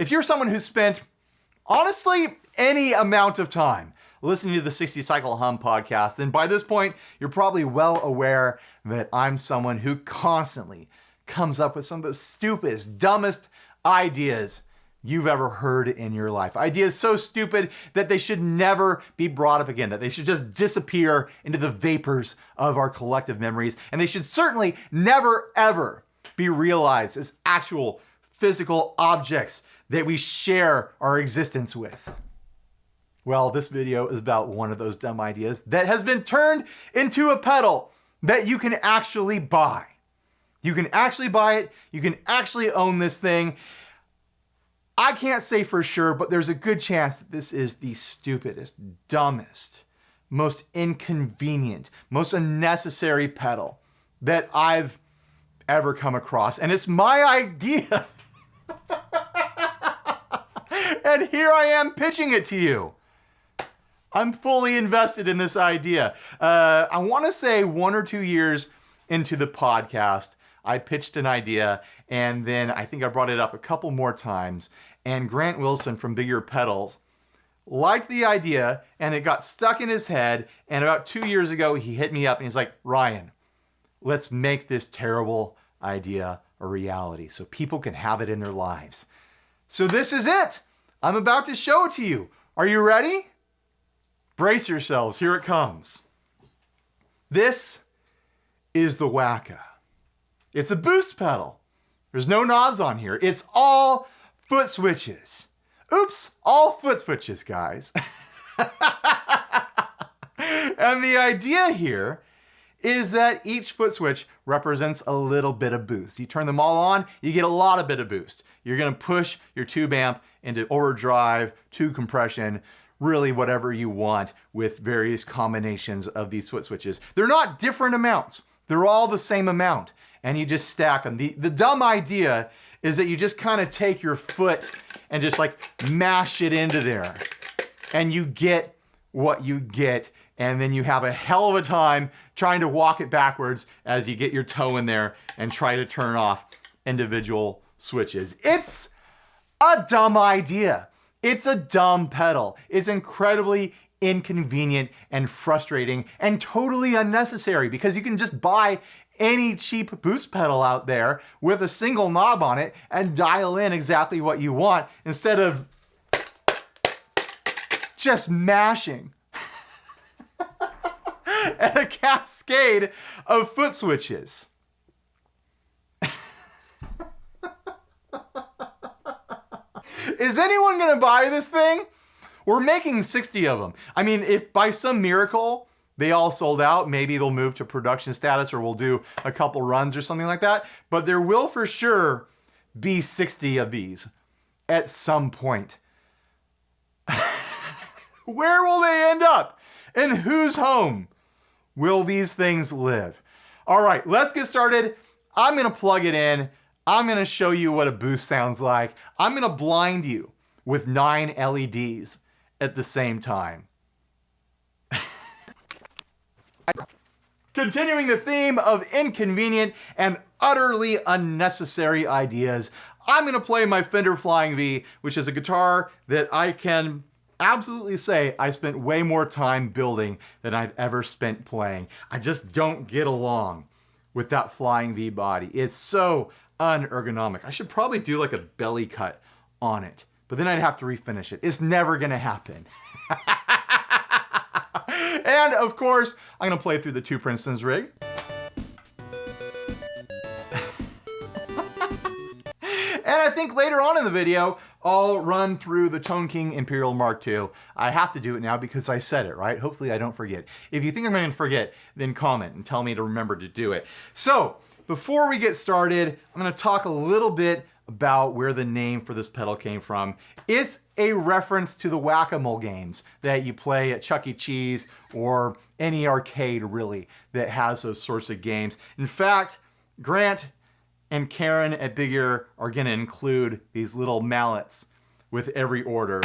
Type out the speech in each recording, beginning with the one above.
If you're someone who spent, honestly, any amount of time listening to the 60 Cycle Hum podcast, then by this point, you're probably well aware that I'm someone who constantly comes up with some of the stupidest, dumbest ideas you've ever heard in your life. Ideas so stupid that they should never be brought up again, that they should just disappear into the vapors of our collective memories, and they should certainly never, ever be realized as actual physical objects that we share our existence with. Well, this video is about one of those dumb ideas that has been turned into a pedal that you can actually buy. You can actually buy it. You can actually own this thing. I can't say for sure, but there's a good chance that this is the stupidest, dumbest, most inconvenient, most unnecessary pedal that I've ever come across. And it's my idea. And here I am pitching it to you. I'm fully invested in this idea. I want to say 1 or 2 years into the podcast, I pitched an idea, and then I think I brought it up a couple more times. And Grant Wilson from Bigger Pedals liked the idea, and it got stuck in his head. And about 2 years ago, he hit me up and he's like, Ryan, let's make this terrible idea a reality so people can have it in their lives. So this is it. I'm about to show it to you. Are you ready? Brace yourselves. Here it comes. This is the Wacka. It's a boost pedal. There's no knobs on here. It's all foot switches. Oops, all foot switches, guys. And the idea here is that each foot switch represents a little bit of boost. You turn them all on, you get a lot of bit of boost. You're gonna push your tube amp into overdrive, tube compression, really whatever you want with various combinations of these foot switches. They're not different amounts. They're all the same amount, and you just stack them. The dumb idea is that you just kind of take your foot and just like mash it into there, and you get what you get, and then you have a hell of a time trying to walk it backwards as you get your toe in there and try to turn off individual switches. It's a dumb idea. It's a dumb pedal. It's incredibly inconvenient and frustrating and totally unnecessary because you can just buy any cheap boost pedal out there with a single knob on it and dial in exactly what you want instead of just mashing and a cascade of foot switches. Is anyone gonna buy this thing? We're making 60 of them. I mean, if by some miracle they all sold out, maybe they'll move to production status or we'll do a couple runs or something like that. But there will for sure be 60 of these at some point. Where will they end up? In whose home will these things live? All right, let's get started. I'm gonna plug it in. I'm gonna show you what a boost sounds like. I'm gonna blind you with 9 LEDs at the same time. Continuing the theme of inconvenient and utterly unnecessary ideas, I'm gonna play my Fender Flying V, which is a guitar that I can absolutely say I spent way more time building than I've ever spent playing. I just don't get along with that Flying V body. It's so unergonomic. I should probably do like a belly cut on it, but then I'd have to refinish it. It's never gonna happen. And of course, I'm gonna play through the 2 Princeton's rig. And I think later on in the video, I'll run through the Tone King Imperial Mark II. I have to do it now because I said it, right? Hopefully I don't forget. If you think I'm gonna forget, then comment and tell me to remember to do it. So, before we get started, I'm gonna talk a little bit about where the name for this pedal came from. It's a reference to the Whack-A games that you play at Chuck E. Cheese or any arcade really that has those sorts of games. In fact, Grant and Karen at Big Ear are gonna include these little mallets with every order.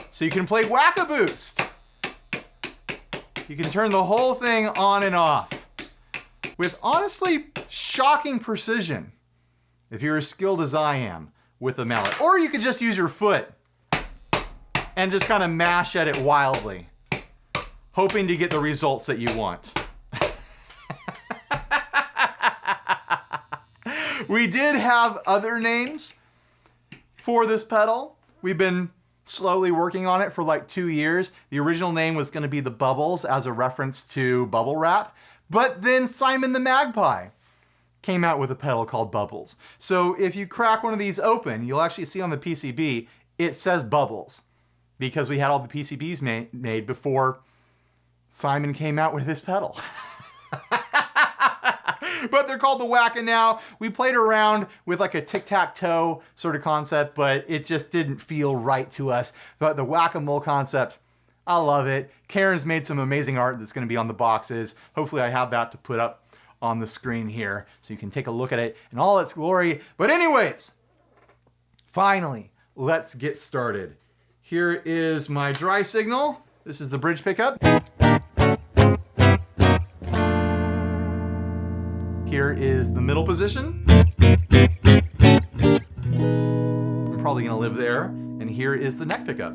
So you can play Whack-A Boost. You can turn the whole thing on and off with honestly shocking precision if you're as skilled as I am with a mallet. Or you could just use your foot and just kind of mash at it wildly, hoping to get the results that you want. We did have other names for this pedal. We've been slowly working on it for like 2 years. The original name was going to be the Bubbles as a reference to bubble wrap, but then Simon the Magpie came out with a pedal called Bubbles. So if you crack one of these open, you'll actually see on the PCB, it says Bubbles, because we had all the PCBs made before Simon came out with this pedal. But they're called the Wacka now. We played around with like a tic-tac-toe sort of concept, but it just didn't feel right to us. But the Whack-A-Mole concept, I love it. Karen's made some amazing art that's going to be on the boxes. Hopefully I have that to put up on the screen here so you can take a look at it in all its glory. But anyways, finally, let's get started. Here is my dry signal. This is the bridge pickup. Here is the middle position. I'm probably gonna live there. And here is the neck pickup.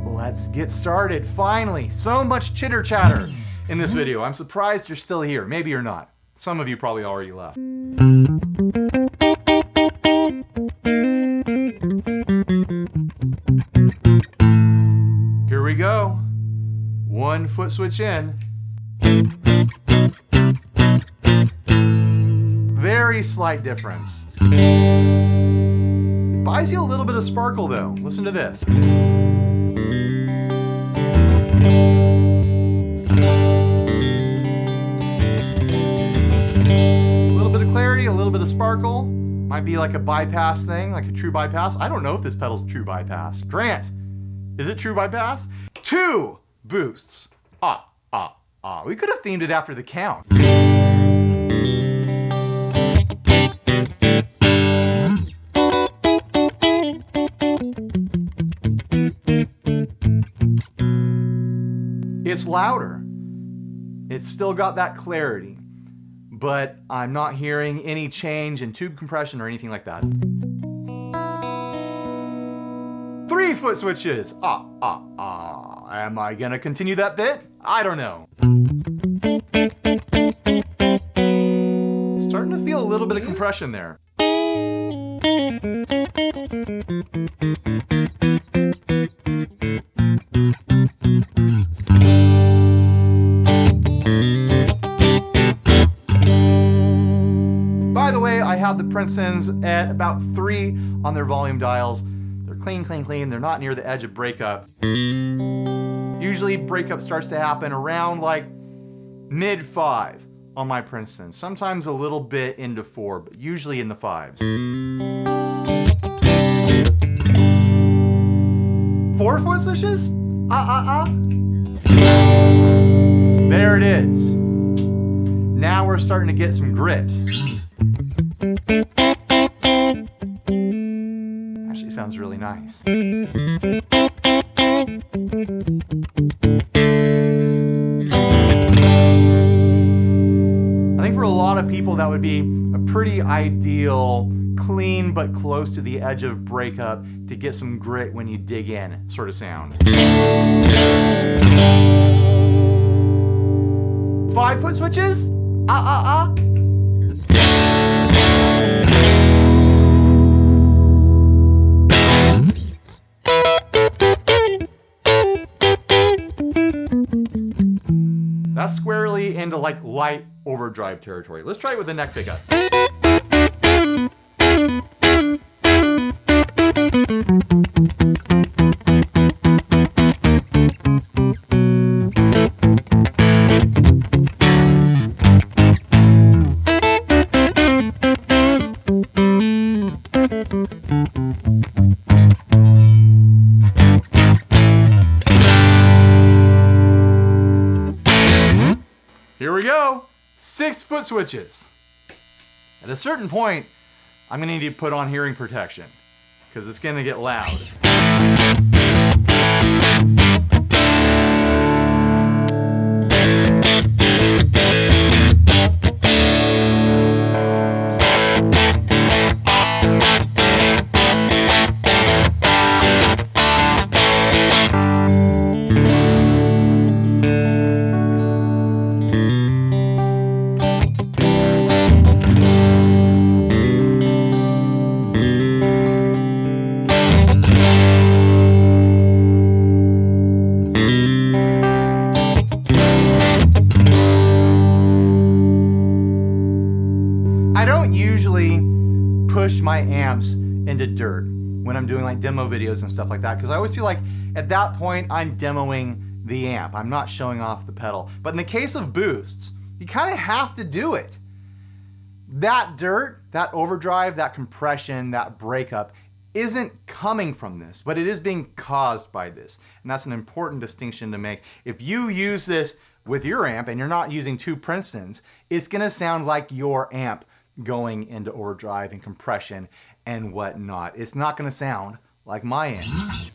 Let's get started, finally. So much chitter chatter in this video. I'm surprised you're still here. Maybe you're not. Some of you probably already left. Here we go. 1 foot switch in. Very slight difference. Buys you a little bit of sparkle though. Listen to this. A little bit of clarity, a little bit of sparkle. Might be like a bypass thing, like a true bypass. I don't know if this pedal's true bypass. Grant, is it true bypass? 2 boosts. We could have themed it after the count. It's louder. It's still got that clarity, but I'm not hearing any change in tube compression or anything like that. 3 foot switches. Am I gonna continue that bit? I don't know. Starting to feel a little bit of compression there. By the way, I have the Princetons at about 3 on their volume dials. They're clean, clean, clean. They're not near the edge of breakup. Usually breakup starts to happen around like mid 5 on my Princeton. Sometimes a little bit into 4, but usually in the 5s. 4 foot switches? There it is. Now we're starting to get some grit. Actually sounds really nice. I think for a lot of people that would be a pretty ideal, clean but close to the edge of breakup to get some grit when you dig in sort of sound. 5 foot switches? That's squarely into like light overdrive territory. Let's try it with the neck pickup. Here we go, 6 foot switches. At a certain point, I'm gonna need to put on hearing protection because it's gonna get loud. don't usually push my amps into dirt when I'm doing like demo videos and stuff like that, because I always feel like at that point I'm demoing the amp. I'm not showing off the pedal. But in the case of boosts, you kind of have to do it. That dirt, that overdrive, that compression, that breakup isn't coming from this, but it is being caused by this. And that's an important distinction to make. If you use this with your amp and you're not using two Princetons, it's gonna sound like your amp going into overdrive and compression and whatnot. It's not gonna sound like my amps.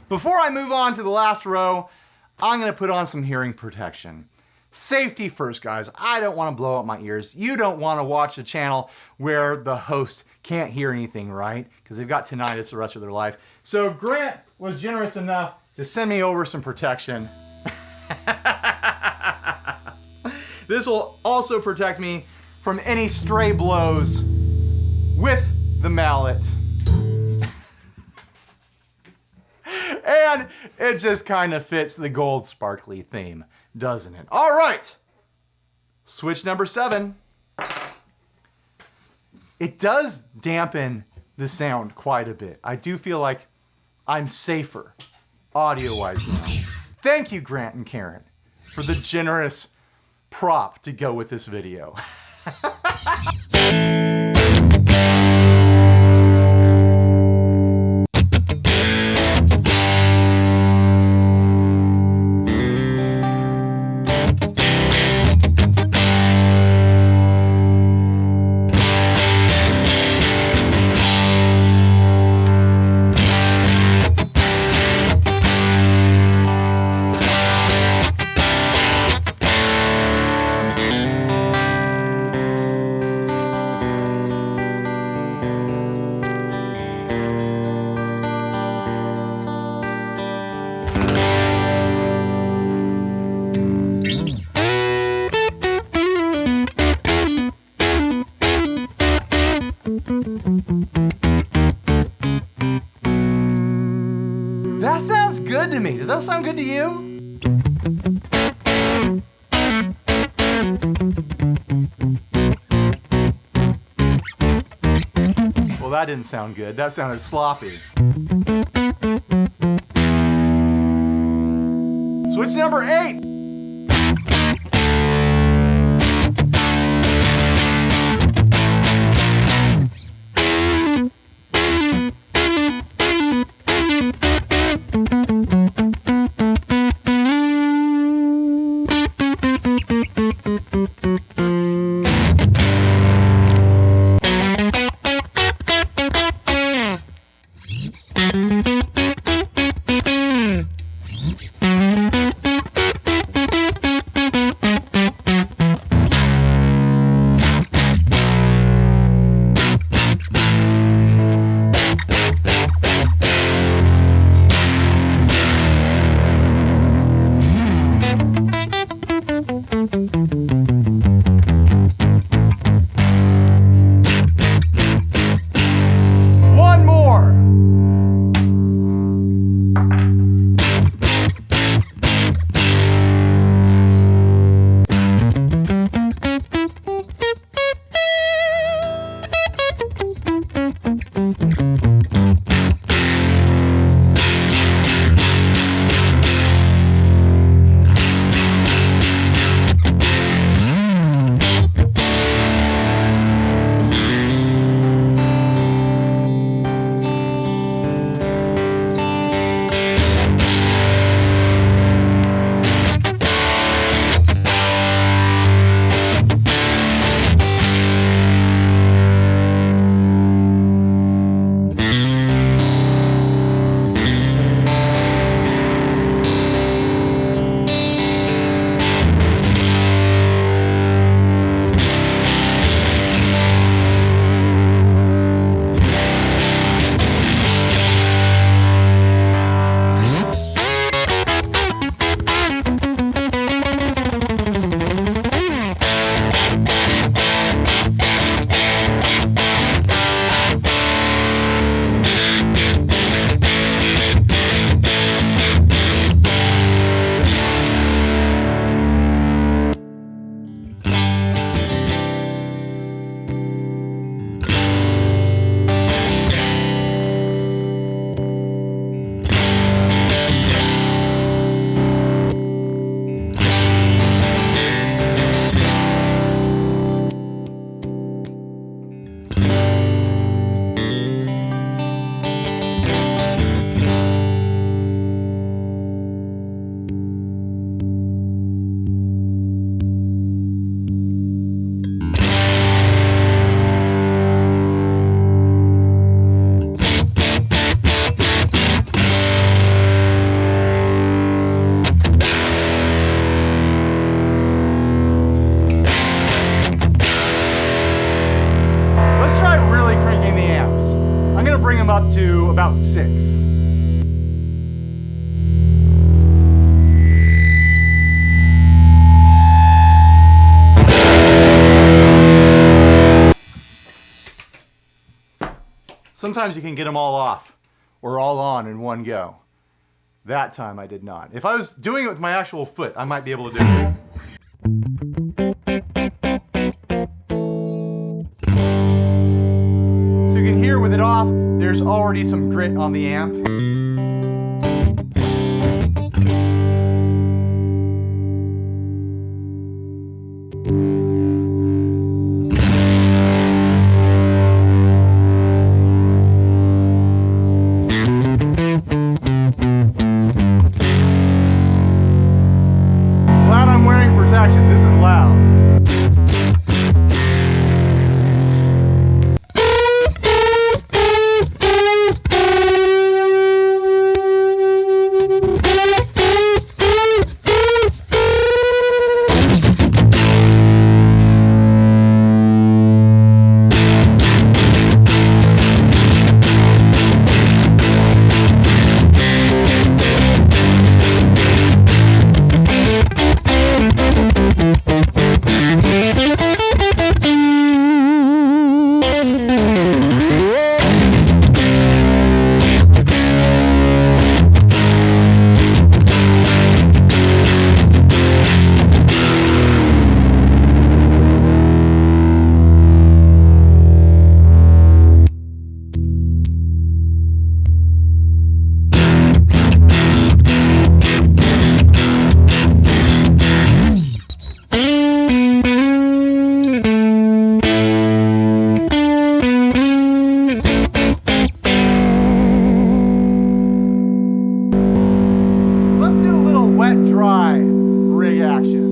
Before I move on to the last row, I'm gonna put on some hearing protection. Safety first, guys. I don't wanna blow out my ears. You don't wanna watch a channel where the host can't hear anything, right? Because they've got tinnitus the rest of their life. So Grant was generous enough to send me over some protection. This will also protect me from any stray blows with the mallet. And it just kind of fits the gold sparkly theme, doesn't it? All right, switch number 7. It does dampen the sound quite a bit. I do feel like I'm safer audio-wise now. Thank you, Grant and Karen, for the generous prop to go with this video. That sounds good to me. Does that sound good to you? Well, that didn't sound good. That sounded sloppy. Switch number 8. bring them up to about 6. Sometimes you can get them all off or all on in one go. That time I did not. If I was doing it with my actual foot, I might be able to do it. So you can hear with it off, there's already some grit on the amp. Glad I'm wearing protection. This is loud. Wet-dry rig action.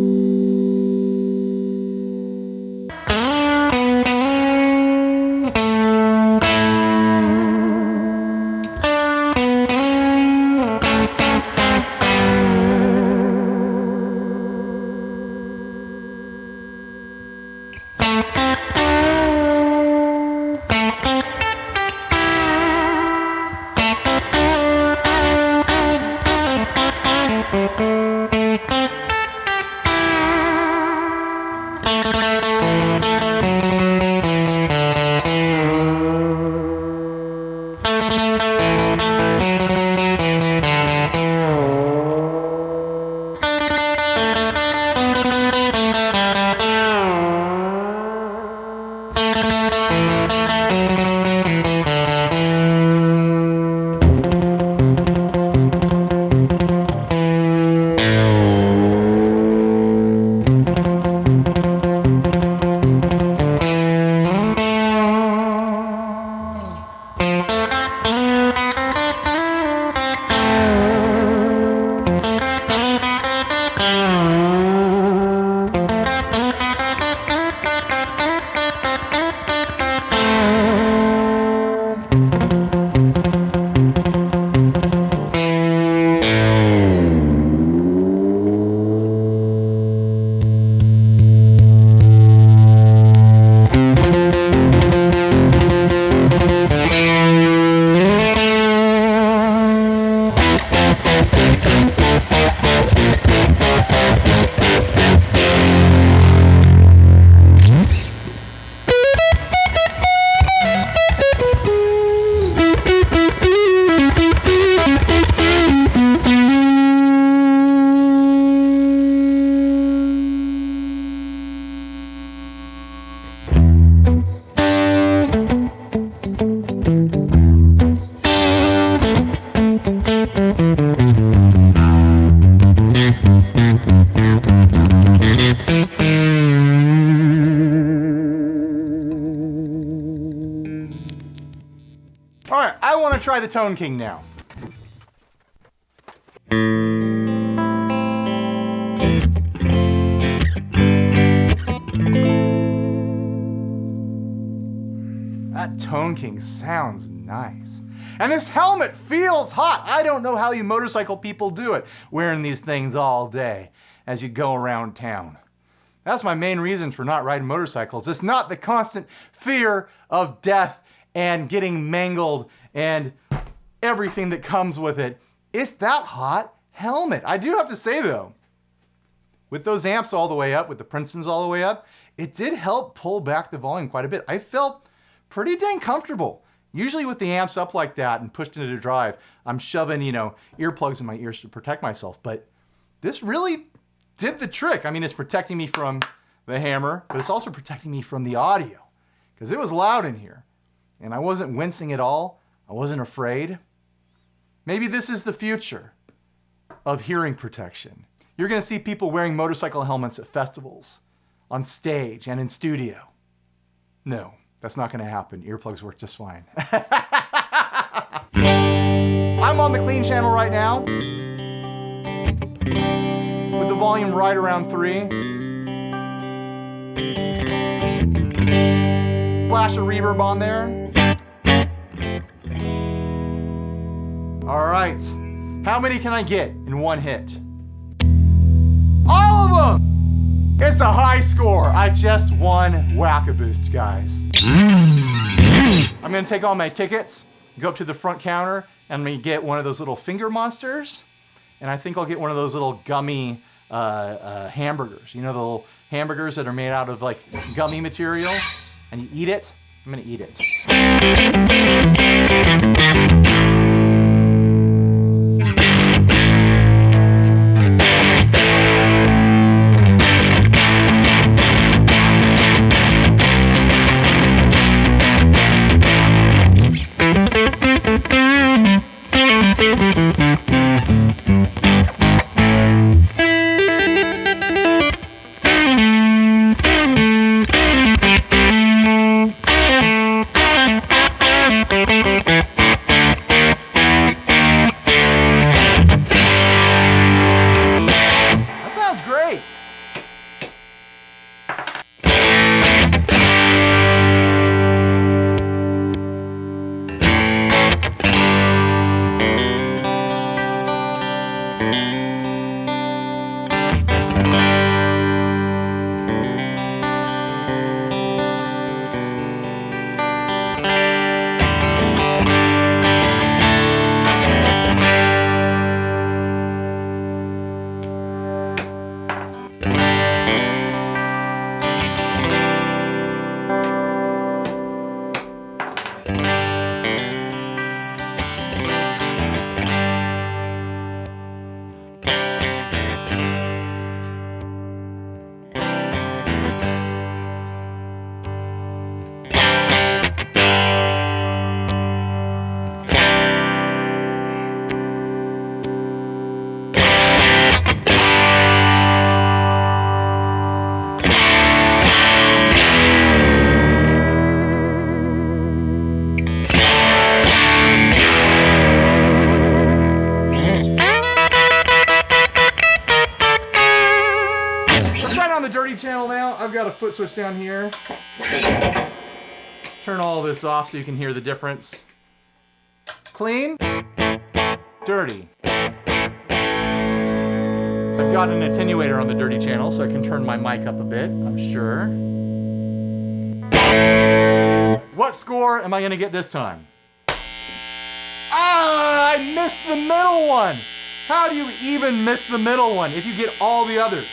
Alright, I want to try the Tone King now. That Tone King sounds nice. And this helmet feels hot. I don't know how you motorcycle people do it, wearing these things all day as you go around town. That's my main reason for not riding motorcycles. It's not the constant fear of death and getting mangled and everything that comes with it. It's that hot helmet. I do have to say though, with those amps all the way up, with the Princetons all the way up, it did help pull back the volume quite a bit. I felt pretty dang comfortable. Usually with the amps up like that and pushed into the drive, I'm shoving, earplugs in my ears to protect myself. But this really did the trick. I mean, it's protecting me from the hammer, but it's also protecting me from the audio because it was loud in here and I wasn't wincing at all. I wasn't afraid. Maybe this is the future of hearing protection. You're going to see people wearing motorcycle helmets at festivals, on stage, and in studio. No, that's not going to happen. Earplugs work just fine. I'm on the clean channel right now with the volume right around 3. Flash of reverb on there. All right, how many can I get in one hit? All of them! It's a high score. I just won Whack-A boost, guys. I'm gonna take all my tickets, go up to the front counter, and I'm gonna get one of those little finger monsters, and I think I'll get one of those little gummy hamburgers. You know, the little hamburgers that are made out of like gummy material, and you eat it? I'm gonna eat it. Channel now. I've got a foot switch down here. Turn all this off so you can hear the difference. Clean, dirty. I've got an attenuator on the dirty channel so I can turn my mic up a bit, I'm sure. What score am I going to get this time? Ah, I missed the middle one. How do you even miss the middle one if you get all the others?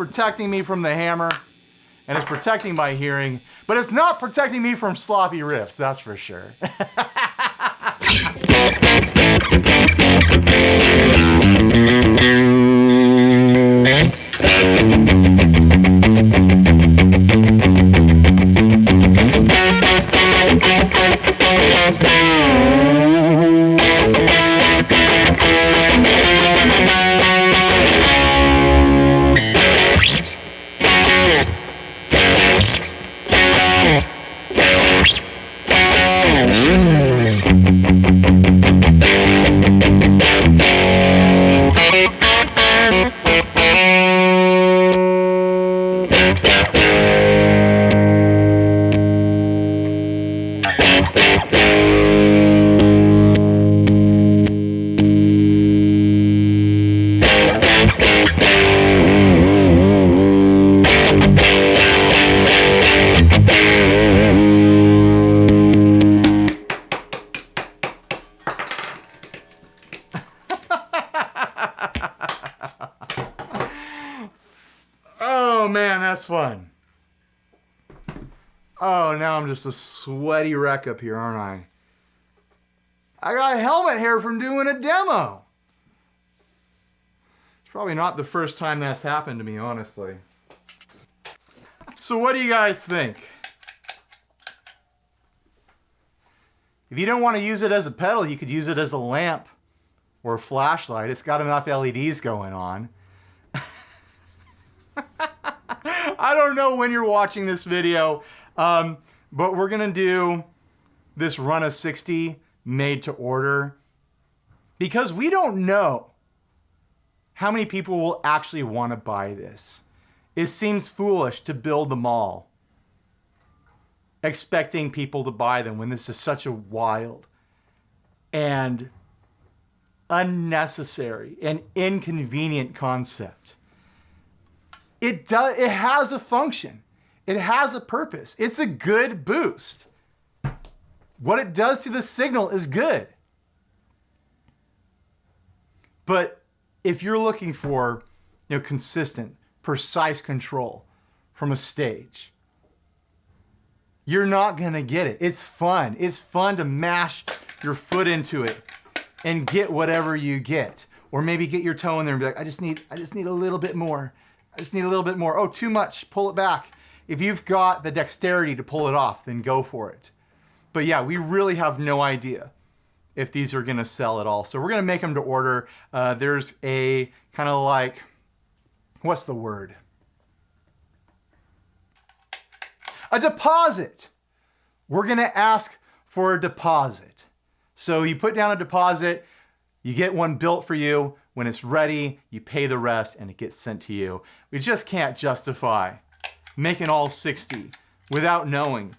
protecting me from the hammer, and it's protecting my hearing, but it's not protecting me from sloppy riffs, that's for sure. Oh man, that's fun. Oh, now I'm just a sweaty wreck up here, aren't I? I got helmet hair from doing a demo. It's probably not the first time that's happened to me, honestly. So what do you guys think? If you don't want to use it as a pedal, you could use it as a lamp or a flashlight. It's got enough LEDs going on. I don't know when you're watching this video, but we're gonna do this run of 60 made to order because we don't know how many people will actually want to buy this. It seems foolish to build them all expecting people to buy them when this is such a wild and unnecessary and inconvenient concept. It has a function. It has a purpose. It's a good boost. What it does to the signal is good. But if you're looking for, consistent, precise control from a stage, you're not gonna get it. It's fun. It's fun to mash your foot into it and get whatever you get. Or maybe get your toe in there and be like, I just need a little bit more. I just need a little bit more. Oh, too much, pull it back. If you've got the dexterity to pull it off, then go for it. But yeah, we really have no idea if these are gonna sell at all. So we're gonna make them to order. There's a kind of like, what's the word? A deposit. We're gonna ask for a deposit. So you put down a deposit, you get one built for you. When it's ready, you pay the rest and it gets sent to you. We just can't justify making all 60 without knowing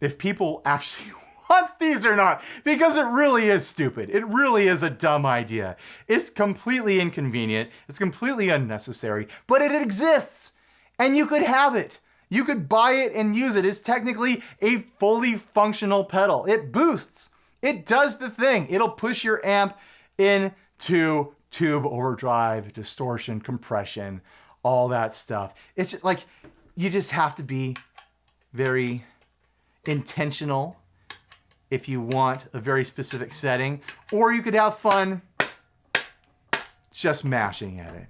if people actually want these or not, because it really is stupid. It really is a dumb idea. It's completely inconvenient. It's completely unnecessary, but it exists and you could have it. You could buy it and use it. It's technically a fully functional pedal. It boosts. It does the thing. It'll push your amp into tube overdrive, distortion, compression, all that stuff. It's just like, you just have to be very intentional if you want a very specific setting, or you could have fun just mashing at it.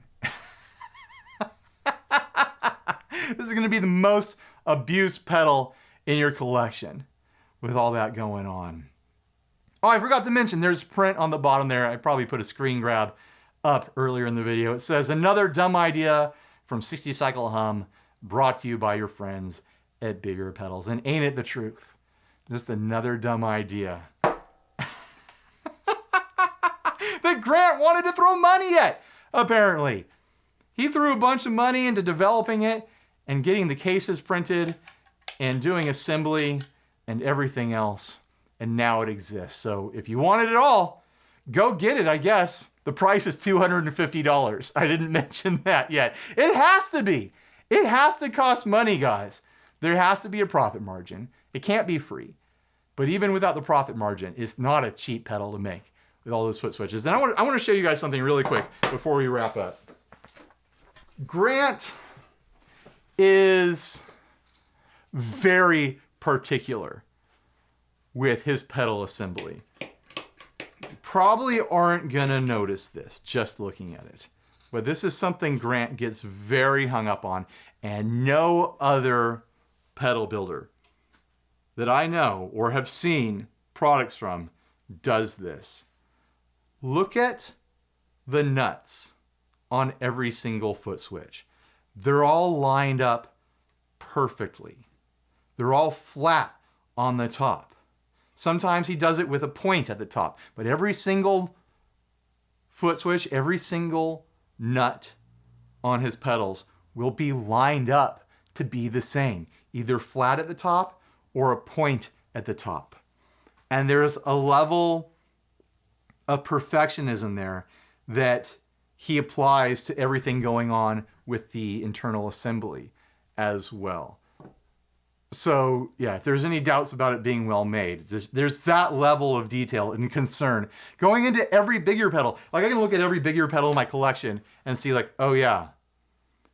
This is gonna be the most abused pedal in your collection with all that going on. Oh, I forgot to mention, there's print on the bottom there. I probably put a screen grab up earlier in the video. It says, another dumb idea from 60 Cycle Hum, brought to you by your friends at Bigger Pedals. And ain't it the truth? Just another dumb idea. That Grant wanted to throw money at, apparently. He threw a bunch of money into developing it and getting the cases printed and doing assembly and everything else. And now it exists. So if you want it at all, go get it, I guess. The price is $250. I didn't mention that yet. It has to be. It has to cost money, guys. There has to be a profit margin. It can't be free. But even without the profit margin, it's not a cheap pedal to make with all those foot switches. And I want to show you guys something really quick before we wrap up. Grant is very particular with his pedal assembly. You probably aren't gonna notice this just looking at it, but this is something Grant gets very hung up on, and no other pedal builder that I know or have seen products from does this. Look at the nuts on every single foot switch. They're all lined up perfectly. They're all flat on the top. Sometimes he does it with a point at the top, but every single foot switch, every single nut on his pedals will be lined up to be the same, either flat at the top or a point at the top. And there's a level of perfectionism there that he applies to everything going on with the internal assembly as well. So yeah, if there's any doubts about it being well made, there's that level of detail and concern going into every Big Ear pedal. Like I can look at every Big Ear pedal in my collection and see like, oh yeah,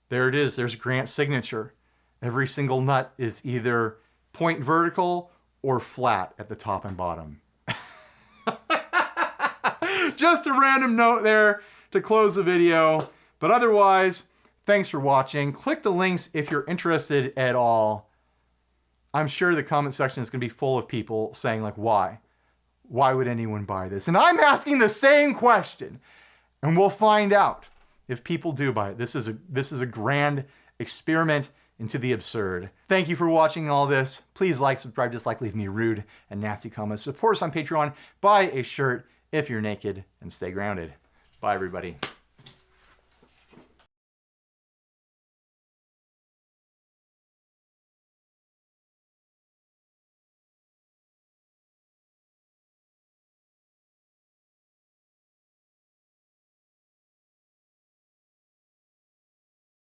there it is. There's Grant's signature. Every single nut is either point vertical or flat at the top and bottom. Just a random note there to close the video. But otherwise, thanks for watching. Click the links if you're interested at all. I'm sure the comment section is going to be full of people saying like, why? Why would anyone buy this? And I'm asking the same question. And we'll find out if people do buy it. This is a grand experiment into the absurd. Thank you for watching all this. Please like, subscribe, dislike, leave me rude and nasty comments. Support us on Patreon. Buy a shirt if you're naked and stay grounded. Bye, everybody.